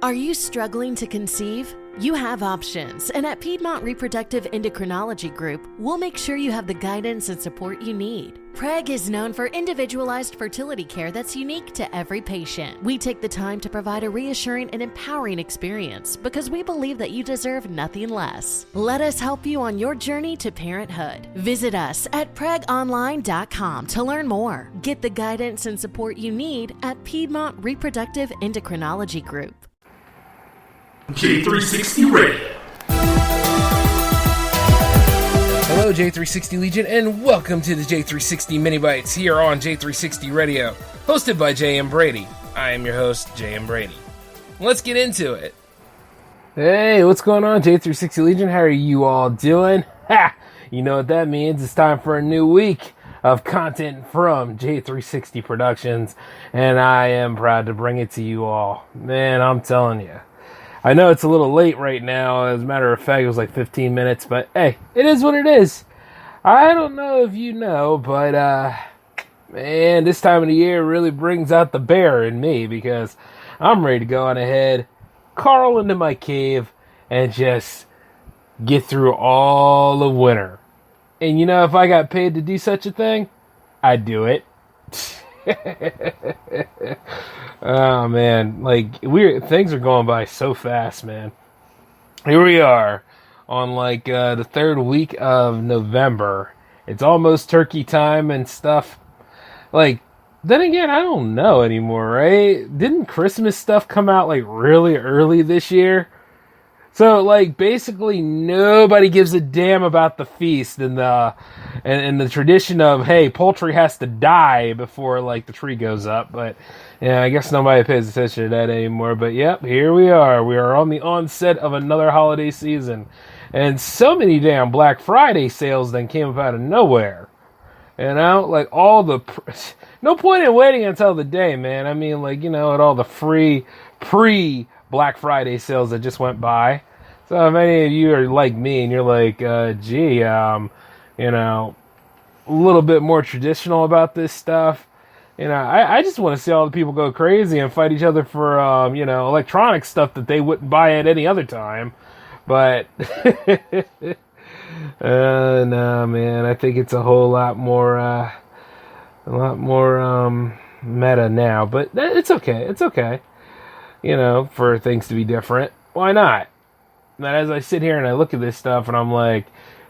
Are you struggling to conceive? You have options, and at Piedmont Reproductive Endocrinology Group, we'll make sure you have the guidance and support you need. PREG is known for individualized fertility care that's unique to every patient. We take the time to provide a reassuring and empowering experience because we believe that you deserve nothing less. Let us help you on your journey to parenthood. Visit us at pregonline.com to learn more. Get the guidance and support you need at Piedmont Reproductive Endocrinology Group. J360 Radio. Hello, J360 Legion, and welcome to the J360 Mini Bites here on J360 Radio, hosted by J.M. Brady. I am your host, J.M. Brady. Let's get into it. Hey, what's going on, J360 Legion? How are you all doing? Ha! You know what that means. It's time for a new week of content from J360 Productions, and I am proud to bring it to you all. Man, I'm telling you. I know it's a little late right now. As a matter of fact, it was like 15 minutes, but hey, it is what it is. I don't know if you know, but man, this time of the year really brings out the bear in me because I'm ready to go on ahead, crawl into my cave, and just get through all of winter. And you know, if I got paid to do such a thing, I'd do it. Oh man, like things are going by so fast, man. Here we are on like the third week of November. It's almost turkey time and stuff. Like, then again, I don't know anymore, right? Didn't Christmas stuff come out like really early this year? So, like, basically nobody gives a damn about the feast and the tradition of, hey, poultry has to die before, like, the tree goes up. But, yeah, I guess nobody pays attention to that anymore. But, yep, here we are. We are on the onset of another holiday season. And so many damn Black Friday sales then came up out of nowhere. You know, like, all the... no point in waiting until the day, man. I mean, like, you know, at all the free Black Friday sales that just went by. So if any of you are like me and you're like, you know, a little bit more traditional about this stuff, you know, I just want to see all the people go crazy and fight each other for, you know, electronic stuff that they wouldn't buy at any other time. But, no, man, I think it's a whole lot more meta now. But it's okay. It's okay. You know, for things to be different. Why not? And as I sit here and I look at this stuff and I'm like,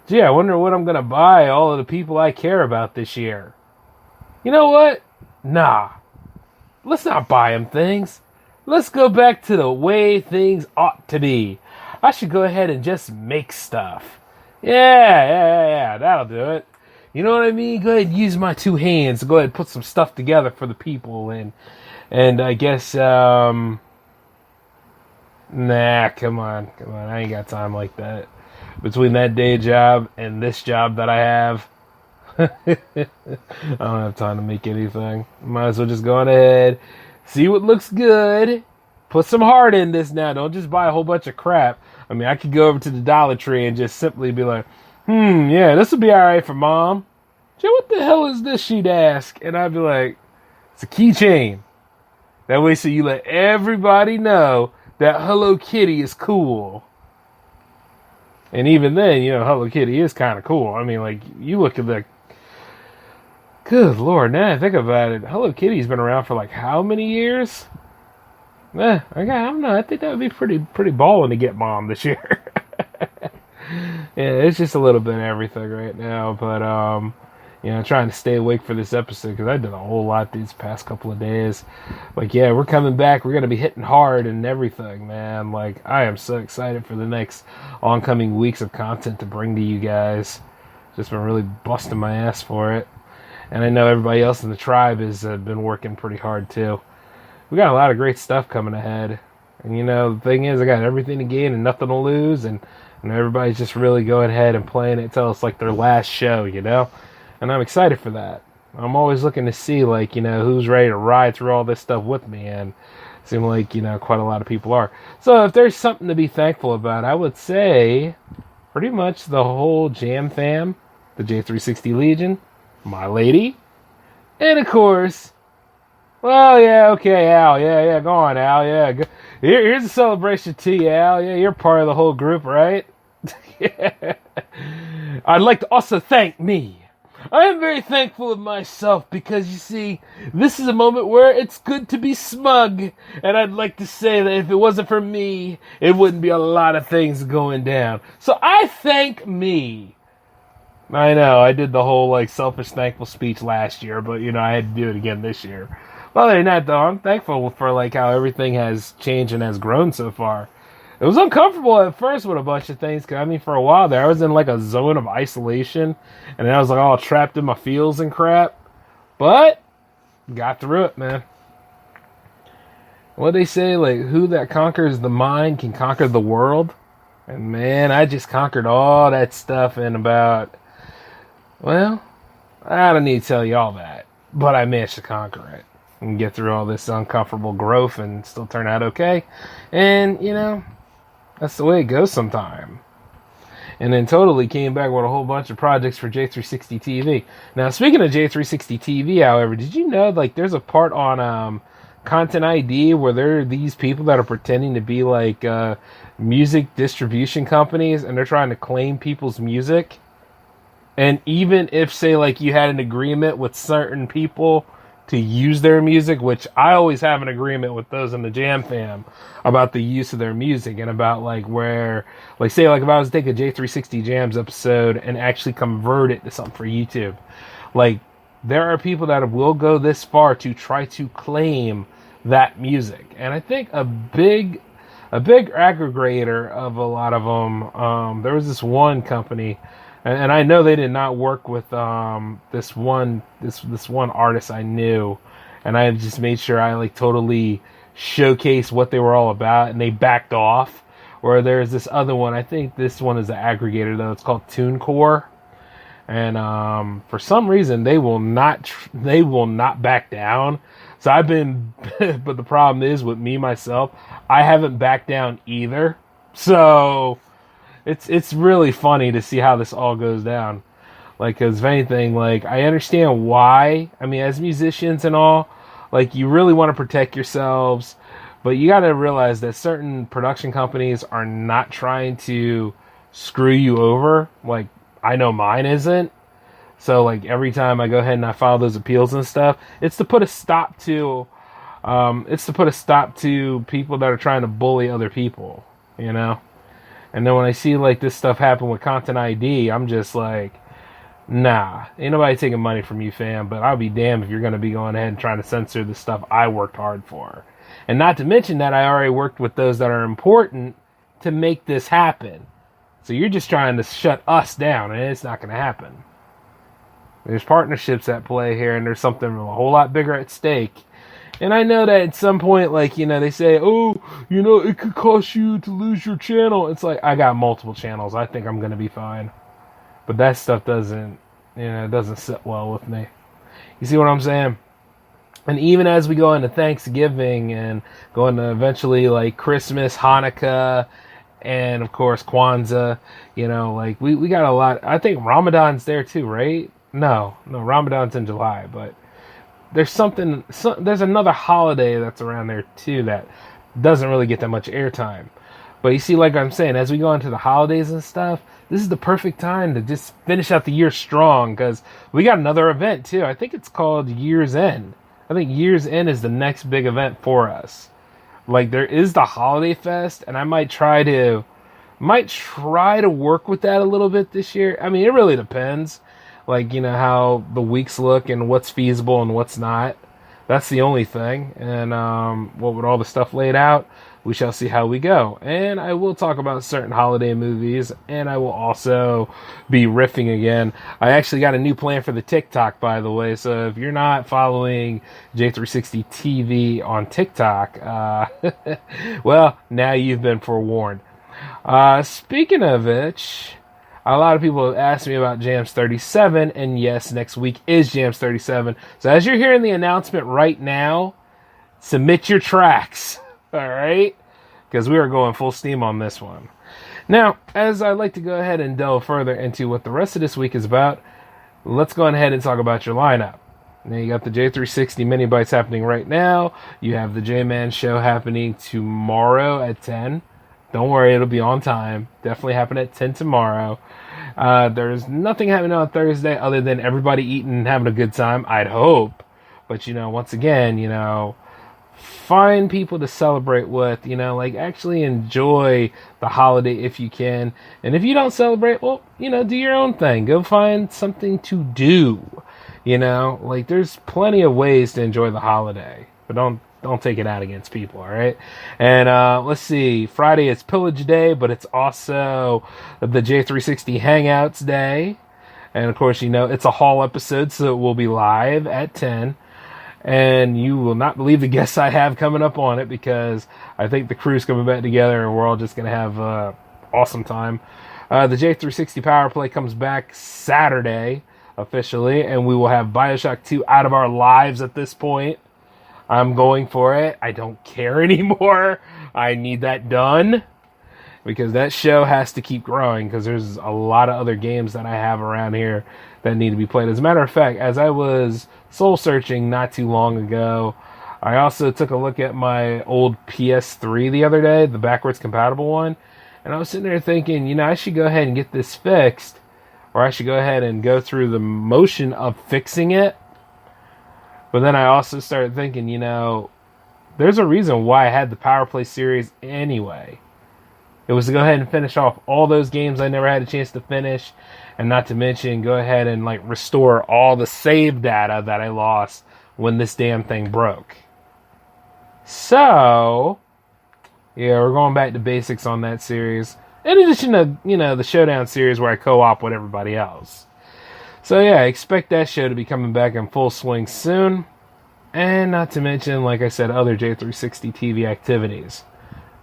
gee, I wonder what I'm going to buy all of the people I care about this year. You know what? Nah. Let's not buy them things. Let's go back to the way things ought to be. I should go ahead and just make stuff. Yeah, that'll do it. You know what I mean? Go ahead and use my two hands to go ahead and put some stuff together for the people. And I guess, nah, come on. I ain't got time like that. Between that day job and this job that I have, I don't have time to make anything. Might as well just go on ahead, see what looks good, put some heart in this now. Don't just buy a whole bunch of crap. I mean, I could go over to the Dollar Tree and just simply be like, yeah, this will be alright for Mom. Gee, what the hell is this, she'd ask? And I'd be like, it's a keychain. That way so you let everybody know that Hello Kitty is cool. And even then, you know, Hello Kitty is kind of cool. I mean, like, you look at the... Good Lord, now I think about it, Hello Kitty's been around for, like, how many years? I don't know. I think that would be pretty balling to get Mom this year. Yeah, it's just a little bit of everything right now. But, you know, trying to stay awake for this episode because I did a whole lot these past couple of days. Like, yeah, we're coming back. We're going to be hitting hard and everything, man. Like, I am so excited for the next oncoming weeks of content to bring to you guys. Just been really busting my ass for it. And I know everybody else in the tribe has been working pretty hard, too. We got a lot of great stuff coming ahead. And, you know, the thing is, I got everything to gain and nothing to lose. And everybody's just really going ahead and playing it till it's like their last show, you know? And I'm excited for that. I'm always looking to see, like, you know, who's ready to ride through all this stuff with me. And it seems like, you know, quite a lot of people are. So if there's something to be thankful about, I would say pretty much the whole Jam fam, the J360 Legion, my lady, and of course, Well, yeah, okay, Al. Yeah, go on, Al. Yeah, here's a celebration to you, Al. Yeah, you're part of the whole group, right? Yeah. I'd like to also thank me. I am very thankful of myself because, you see, this is a moment where it's good to be smug. And I'd like to say that if it wasn't for me, it wouldn't be a lot of things going down. So I thank me. I know, I did the whole, like, selfish thankful speech last year, but, you know, I had to do it again this year. Well, other than that, though, I'm thankful for, like, how everything has changed and has grown so far. It was uncomfortable at first with a bunch of things, because, I mean, for a while there, I was in, like, a zone of isolation, and then I was, like, all trapped in my feels and crap. But, got through it, man. What they say, like, who that conquers the mind can conquer the world. And, man, I just conquered all that stuff in about... Well, I don't need to tell you all that, but I managed to conquer it and get through all this uncomfortable growth and still turn out okay. And, you know, that's the way it goes sometime. And then totally came back with a whole bunch of projects for J360 TV. Now, speaking of J360 TV, however, did you know, like, there's a part on Content ID where there are these people that are pretending to be, like, music distribution companies, and they're trying to claim people's music? And even if, say, like, you had an agreement with certain people to use their music, which I always have an agreement with those in the Jam Fam about the use of their music and about, like, where, like, say, like, if I was to take a J360 Jams episode and actually convert it to something for YouTube, like, there are people that will go this far to try to claim that music. And I think a big aggregator of a lot of them, there was this one company. And I know they did not work with this one artist I knew, and I just made sure I, like, totally showcased what they were all about, and they backed off. Or there's this other one, I think this one is an aggregator though. It's called TuneCore, and for some reason they will not back down. So I've been, but the problem is with me myself, I haven't backed down either. So. It's really funny to see how this all goes down. Like, because if anything, like, I understand why. I mean, as musicians and all, like, you really want to protect yourselves, but you got to realize that certain production companies are not trying to screw you over. Like, I know mine isn't. So, like, every time I go ahead and I file those appeals and stuff, it's to put a stop to, people that are trying to bully other people, you know? And then when I see, like, this stuff happen with Content ID, I'm just like, nah, ain't nobody taking money from you, fam, but I'll be damned if you're going to be going ahead and trying to censor the stuff I worked hard for. And not to mention that I already worked with those that are important to make this happen. So you're just trying to shut us down, and it's not going to happen. There's partnerships at play here, and there's something a whole lot bigger at stake. And I know that at some point, like, you know, they say, oh, you know, it could cost you to lose your channel. It's like, I got multiple channels. I think I'm going to be fine. But that stuff doesn't sit well with me. You see what I'm saying? And even as we go into Thanksgiving and go into eventually, like, Christmas, Hanukkah, and, of course, Kwanzaa, you know, like, we got a lot. I think Ramadan's there, too, right? No, Ramadan's in July, but... There's another holiday that's around there too that doesn't really get that much airtime. But you see, like I'm saying, as we go into the holidays and stuff, this is the perfect time to just finish out the year strong, because we got another event too. I think it's called Year's End. I think Year's End is the next big event for us. Like, there is the Holiday Fest, and I might try to work with that a little bit this year. I mean, it really depends. Like, you know, how the weeks look and what's feasible and what's not. That's the only thing. And what with all the stuff laid out, we shall see how we go. And I will talk about certain holiday movies, and I will also be riffing again. I actually got a new plan for the TikTok, by the way. So if you're not following J360 TV on TikTok, well, now you've been forewarned. Speaking of which... A lot of people have asked me about Jams 37, and yes, next week is Jams 37. So as you're hearing the announcement right now, submit your tracks, all right? Because we are going full steam on this one. Now, as I'd like to go ahead and delve further into what the rest of this week is about, let's go ahead and talk about your lineup. Now you got the J360 mini bites happening right now. You have the J-Man show happening tomorrow at 10. Don't worry, it'll be on time. Definitely happen at 10 tomorrow. There's nothing happening on Thursday other than everybody eating and having a good time, I'd hope. But, once again, find people to celebrate with, like actually enjoy the holiday if you can. And if you don't celebrate, well, do your own thing. Go find something to do. Like there's plenty of ways to enjoy the holiday, but don't take it out against people, all right? And let's see, Friday is Pillage Day, but it's also the J360 Hangouts Day. And of course, it's a haul episode, so it will be live at 10. And you will not believe the guests I have coming up on it, because I think the crew's coming back together and we're all just going to have an awesome time. The J360 Power Play comes back Saturday, officially, and we will have Bioshock 2 out of our lives at this point. I'm going for it. I don't care anymore. I need that done, because that show has to keep growing, because there's a lot of other games that I have around here that need to be played. As a matter of fact, as I was soul searching not too long ago, I also took a look at my old PS3 the other day, the backwards compatible one, and I was sitting there thinking, I should go ahead and get this fixed, or I should go ahead and go through the motion of fixing it. But then I also started thinking, there's a reason why I had the Power Play series anyway. It was to go ahead and finish off all those games I never had a chance to finish, and not to mention go ahead and restore all the save data that I lost when this damn thing broke. So, yeah, we're going back to basics on that series. In addition to, the Showdown series where I co-op with everybody else. So yeah, expect that show to be coming back in full swing soon. And not to mention, like I said, other J360 TV activities.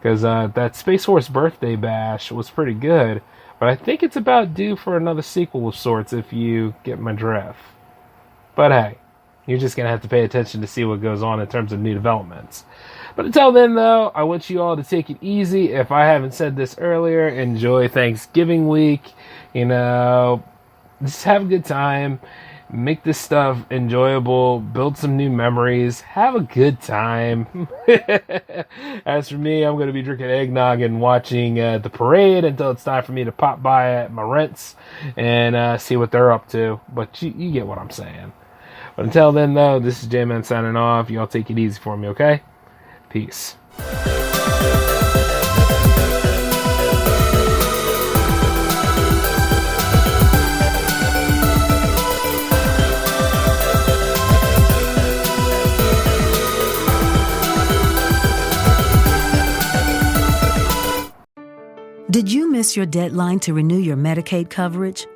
Because that Space Force Birthday Bash was pretty good. But I think it's about due for another sequel of sorts, if you get my drift. But hey, you're just going to have to pay attention to see what goes on in terms of new developments. But until then, though, I want you all to take it easy. If I haven't said this earlier, enjoy Thanksgiving week. Just have a good time. Make this stuff enjoyable. Build some new memories. Have a good time. As for me, I'm going to be drinking eggnog and watching the parade until it's time for me to pop by at my rents and see what they're up to. But you get what I'm saying. But until then, though, this is J-Man signing off. Y'all take it easy for me, okay? Peace. Did you miss your deadline to renew your Medicaid coverage?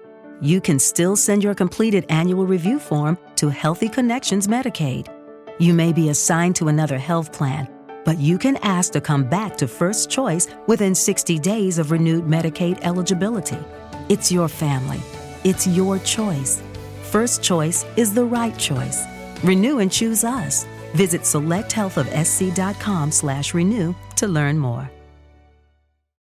You can still send your completed annual review form to Healthy Connections Medicaid. You may be assigned to another health plan, but you can ask to come back to First Choice within 60 days of renewed Medicaid eligibility. It's your family. It's your choice. First Choice is the right choice. Renew and choose us. Visit selecthealthofsc.com/renew to learn more.